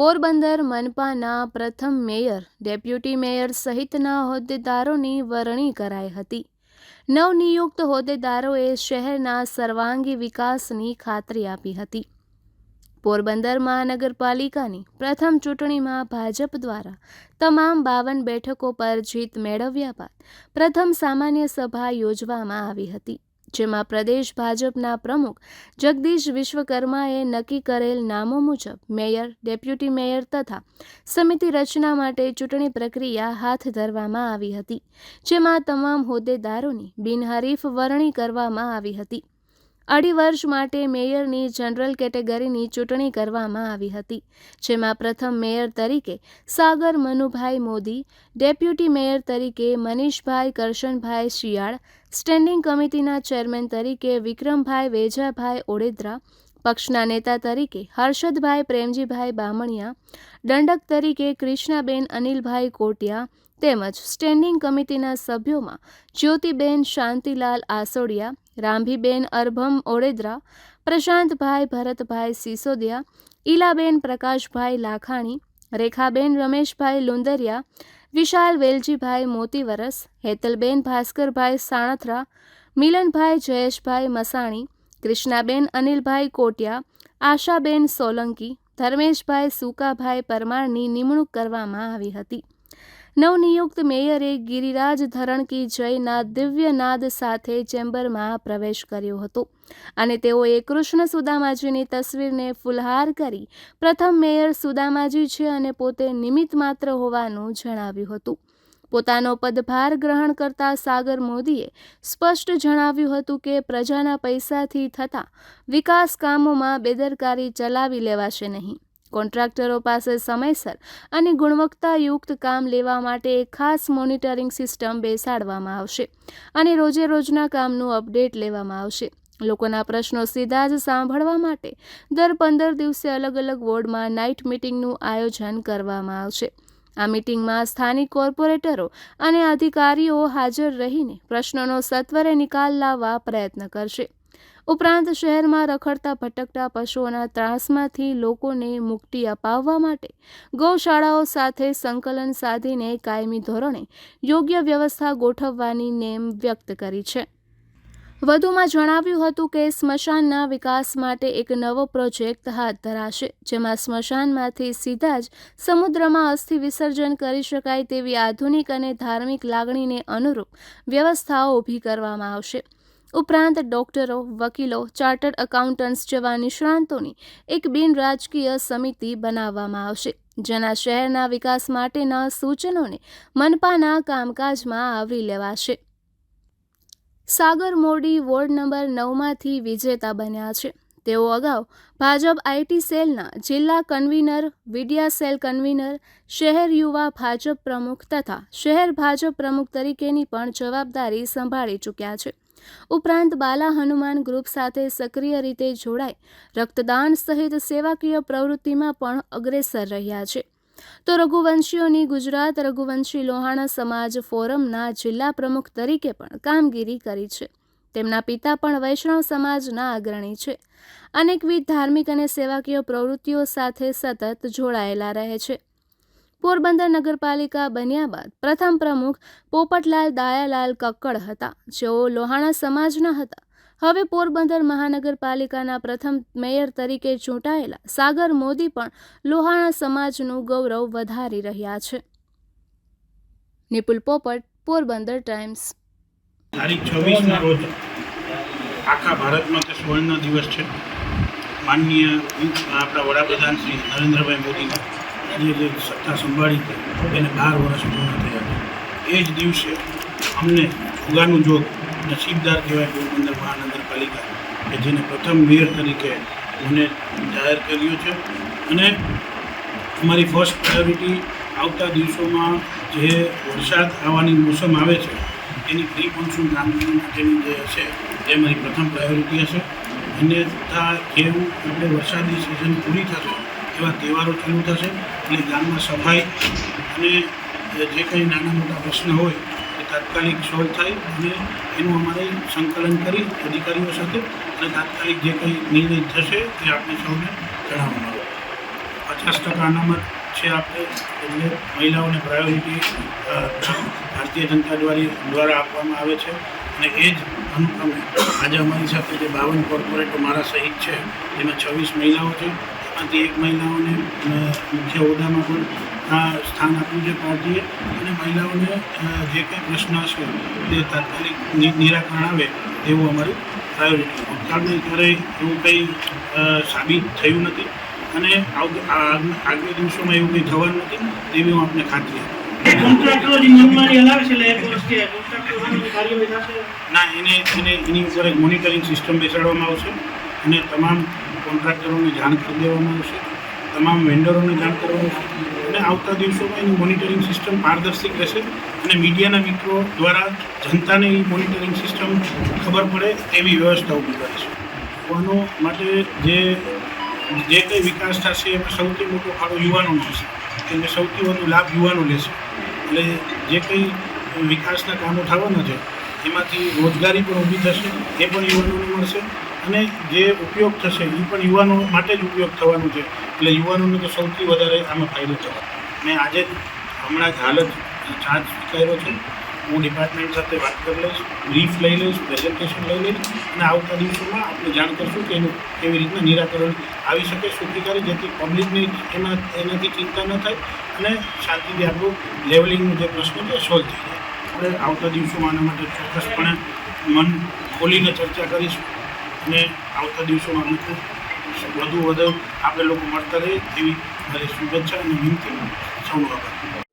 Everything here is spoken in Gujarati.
પોરબંદર મનપાના પ્રથમ મેયર, ડેપ્યુટી મેયર સહિતના હોદ્દેદારોની વરણી કરાઈ હતી. નવનિયુક્ત હોદ્દેદારોએ શહેરના સર્વાંગી વિકાસની ખાતરી આપી હતી. પોરબંદર મહાનગરપાલિકાની પ્રથમ ચૂંટણીમાં ભાજપ દ્વારા તમામ 52 બેઠકો પર જીત મેળવ્યા બાદ પ્રથમ સામાન્ય સભા યોજવામાં આવી હતી, જેમાં પ્રદેશ ભાજપના પ્રમુખ જગદીશ વિશ્વકર્માએ નક્કી કરેલ નામો મુજબ મેયર, ડેપ્યુટી મેયર તથા સમિતિ રચના માટે ચૂંટણી પ્રક્રિયા હાથ ધરવામાં આવી હતી, જેમાં તમામ હોદ્દેદારોની બિનહરીફ વરણી કરવામાં આવી હતી. 2.5 વર્ષ માટે મેયરની જનરલ કેટેગરીની ચૂંટણી કરવામાં આવી હતી, જેમાં પ્રથમ મેયર તરીકે સાગર મનુભાઈ મોદી, ડેપ્યુટી મેયર તરીકે મનીષભાઈ કરશનભાઈ શિયાળ, સ્ટેન્ડિંગ કમિટીના ચેરમેન તરીકે વિક્રમભાઈ વેજાભાઈ ઓડેદરા, પક્ષના નેતા તરીકે હર્ષદભાઈ પ્રેમજીભાઈ બામણિયા, દંડક તરીકે કૃષ્ણાબેન અનિલભાઈ કોટિયા તેમજ સ્ટેન્ડિંગ કમિટીના સભ્યોમાં જ્યોતિબેન શાંતિલાલ આસોડિયા, રામભીબેન અરભમ ઓડેદરા, પ્રશાંતભાઈ ભરતભાઈ સિસોદિયા, ઈલાબેન પ્રકાશભાઈ લાખાણી, રેખાબેન રમેશભાઈ લુંદરિયા, વિશાલ વેલજીભાઈ મોતીવરસ, હેતલબેન ભાસ્કરભાઈ સાણથરા, મિલનભાઈ જયેશભાઈ મસાણી, કૃષ્ણાબેન અનિલભાઈ કોટિયા, આશાબેન સોલંકી, ધર્મેશભાઈ સુકાભાઈ પરમારની નિમણૂક કરવામાં આવી હતી. નવનિયુક્ત મેયરે ગિરિરાજ ધરણ કી જયના દિવ્ય નાદ સાથે ચેમ્બરમાં પ્રવેશ કર્યો હતો અને તેઓએ કૃષ્ણ સુદામાજીની તસવીરને ફૂલહાર કરી પ્રથમ મેયર સુદામાજી છે અને પોતે નિમિત્ત માત્ર હોવાનું જણાવ્યું હતું. પોતાનો પદભાર ગ્રહણ કરતા સાગર મોદીએ સ્પષ્ટ જણાવ્યું હતું કે પ્રજાના પૈસાથી થતા વિકાસ કામોમાં બેદરકારી ચલાવી લેવાશે નહીં. કોન્ટ્રાક્ટરો પાસે સમયસર અને ગુણવત્તાયુક્ત કામ લેવા માટે એક ખાસ મોનિટરિંગ સિસ્ટમ બેસાડવામાં આવશે અને રોજે રોજના કામનું અપડેટ લેવામાં આવશે. લોકોના પ્રશ્નો સીધા જ સાંભળવા માટે દર 15 દિવસે અલગ અલગ વોર્ડમાં નાઇટ મિટિંગનું આયોજન કરવામાં આવશે. આ મિટિંગમાં સ્થાનિક કોર્પોરેટરો અને અધિકારીઓ હાજર રહીને પ્રશ્નોનો સત્વરે નિકાલ લાવવા પ્રયત્ન કરશે. ઉપરાંત શહેરમાં રખડતા ભટકતા પશુઓના ત્રાસમાંથી લોકોને મુક્તિ અપાવવા માટે ગૌશાળાઓ સાથે સંકલન સાધીને કાયમી ધોરણે યોગ્ય વ્યવસ્થા ગોઠવવાની નેમ વ્યક્ત કરી છે. વધુમાં જણાવ્યું હતું કે સ્મશાનના વિકાસ માટે એક નવો પ્રોજેક્ટ હાથ ધરાશે, જેમાં સ્મશાનમાંથી સીધા જ સમુદ્રમાં અસ્થિ વિસર્જન કરી શકાય તેવી આધુનિક અને ધાર્મિક લાગણીને અનુરૂપ વ્યવસ્થાઓ ઊભી કરવામાં આવશે. ઉપરાંત ડોક્ટરો, વકીલો, ચાર્ટર્ડ એકાઉન્ટન્ટ્સ જેવા નિષ્ણાંતોની એક બિનરાજકીય સમિતિ બનાવવામાં આવશે, જેના શહેરના વિકાસ માટેના સૂચનોને મનપાના કામકાજમાં આવરી લેવાશે. સાગર મોદી વોર્ડ નંબર 9માંથી વિજેતા બન્યા છે. તેઓ અગાઉ ભાજપ આઈટી સેલના જિલ્લા કન્વીનર, વિડિયા સેલ કન્વીનર, શહેર યુવા ભાજપ પ્રમુખ તથા શહેર ભાજપ પ્રમુખ તરીકેની પણ જવાબદારી સંભાળી ચૂક્યા છે. ઉપરાંત બાલા હનુમાન ગ્રુપ સાથે સક્રિય રીતે જોડાઈ રક્તદાન સહિત સેવાકીય પ્રવૃત્તિમાં પણ અગ્રેસર રહ્યા છે. તો રઘુવંશીઓની ગુજરાત રઘુવંશી લોહાણા સમાજ ફોરમના જિલ્લા પ્રમુખ તરીકે પણ કામગીરી કરી છે. તેમના પિતા પણ વૈષ્ણવ સમાજના અગ્રણી છે. અનેકવિધ ધાર્મિક અને સેવાકીય પ્રવૃત્તિઓ સાથે સતત જોડાયેલા રહે છે. પોરબંદર નગરપાલિકા બન્યા બાદ પ્રથમ પ્રમુખ પોપટલાલ દાયાલાલ કક્કડ હતા, જેઓ લોહાણા સમાજના હતા. હવે પોરબંદર મહાનગરપાલિકાના પ્રથમ મેયર તરીકે ચૂંટાયેલા સાગર મોદી પણ લોહાણા સમાજનું ગૌરવ વધારી રહ્યા છે. નિપુલ પોપટ, પોરબંદર ટાઈમ્સ. તારીખ 26ના રોજ આખા ભારતમાં તે સુવર્ણ દિવસ છે. માનનીય આપણા વડાપ્રધાન શ્રી નરેન્દ્રભાઈ મોદીના જે સત્તા સંભાળી છે એને 12 વર્ષ પૂર્ણ થયા છે. એ જ દિવસે અમને ઉગાનું જોગ નસીબદાર કહેવાય પોરબંદર મહાનગરપાલિકા કે જેને પ્રથમ મેયર તરીકે મને જાહેર કર્યો છે. અને અમારી ફર્સ્ટ પ્રાયોરિટી આવતા દિવસોમાં જે વરસાદ આવવાની મોસમ આવે છે એની પ્રી મોન્સૂન કામગીરી માટેની જે હશે એ મારી પ્રથમ પ્રાયોરિટી હશે. અને તથા જેવું આપણે વરસાદની સિઝન પૂરી થશે એવા તહેવારો ચાલુ થશે એટલે ગામમાં સફાઈ અને જે કંઈ નાના મોટા પ્રશ્ન હોય એ તાત્કાલિક સોલ્વ થાય અને એનું અમારે સંકલન કરી અધિકારીઓ સાથે અને તાત્કાલિક જે કંઈ નિર્ણય થશે એ આપણે સૌને જણાવવામાં આવે. 50% અનામત છે આપણે, એટલે મહિલાઓને પ્રાયોરિટી ભારતીય જનતા દ્વારા આપવામાં આવે છે. અને એ જ અનુક્રમે આજે અમારી સાથે જે 52 કોર્પોરેટરો મારા સહિત છે, એમાં 26 મહિલાઓ છે. એમાંથી એક મહિલાઓને મુખ્ય હોદ્દામાં પણ સ્થાન આપ્યું છે પાર્ટીએ. અને મહિલાઓને જે કંઈ પ્રશ્ન હશે તે તાત્કાલિક નિરાકરણ આવે એવું અમારું પ્રાયોરિટી. ભૂતકાળમાં ક્યારેય એવું કંઈ સાબિત થયું નથી અને આગામી દિવસોમાં એવું કંઈ થવાનું નથી તેવી હું આપને ખાતરી આપું. ના, એની ઉપર એક મોનિટરિંગ સિસ્ટમ બેસાડવામાં આવશે અને તમામ કોન્ટ્રાક્ટરોને જાણ કરી દેવામાં આવશે, તમામ વેન્ડરોને જાણ કરવામાં આવશે. અને આવતા દિવસોમાં એની મોનિટરિંગ સિસ્ટમ પારદર્શક રહેશે અને મીડિયાના મિત્રો દ્વારા જનતાને એ મોનિટરિંગ સિસ્ટમ ખબર પડે તેવી વ્યવસ્થા ઊભી કરીશું. યુવાનો માટે જે કંઈ વિકાસ થશે એમાં સૌથી મોટો ફાળો યુવાનોનો હશે, કેમ કે સૌથી વધુ લાભ યુવાનો લેશે. એટલે જે કંઈ વિકાસના કામો થવાના છે એમાંથી રોજગારી પણ ઊભી થશે, એ પણ યુવાનોને મળશે. અને જે ઉપયોગ થશે એ પણ યુવાનો માટે જ ઉપયોગ થવાનું છે. એટલે યુવાનોને તો સૌથી વધારે આમાં ફાયદો થવાનો. મેં આજે હમણાં જ હાલ જ ચાર્જ સ્વીકાર્યો છે. હું ડિપાર્ટમેન્ટ સાથે વાત કરી લઈશ, બ્રીફ લઈ લઈશ, પ્રેઝન્ટેશન લઈ લઈશ અને આવતા દિવસોમાં આપણે જાણ કરશું કે એનું કેવી રીતના નિરાકરણ આવી શકે સુખીકારી, જેથી પબ્લિકને એનાથી ચિંતા ન થાય અને શાંતિથી આપણું લેવલિંગનો જે પ્રશ્ન છે સોલ્વ થઈ જાય. આપણે આવતા દિવસોમાં આના માટે ચોક્કસપણે મન ખોલીને ચર્ચા કરીશું અને આવતા દિવસોમાં અમે વધુ આપણે લોકો મળતા રહીએ એવી મારી શુભેચ્છા અને વિનંતી. સૌનો આભાર.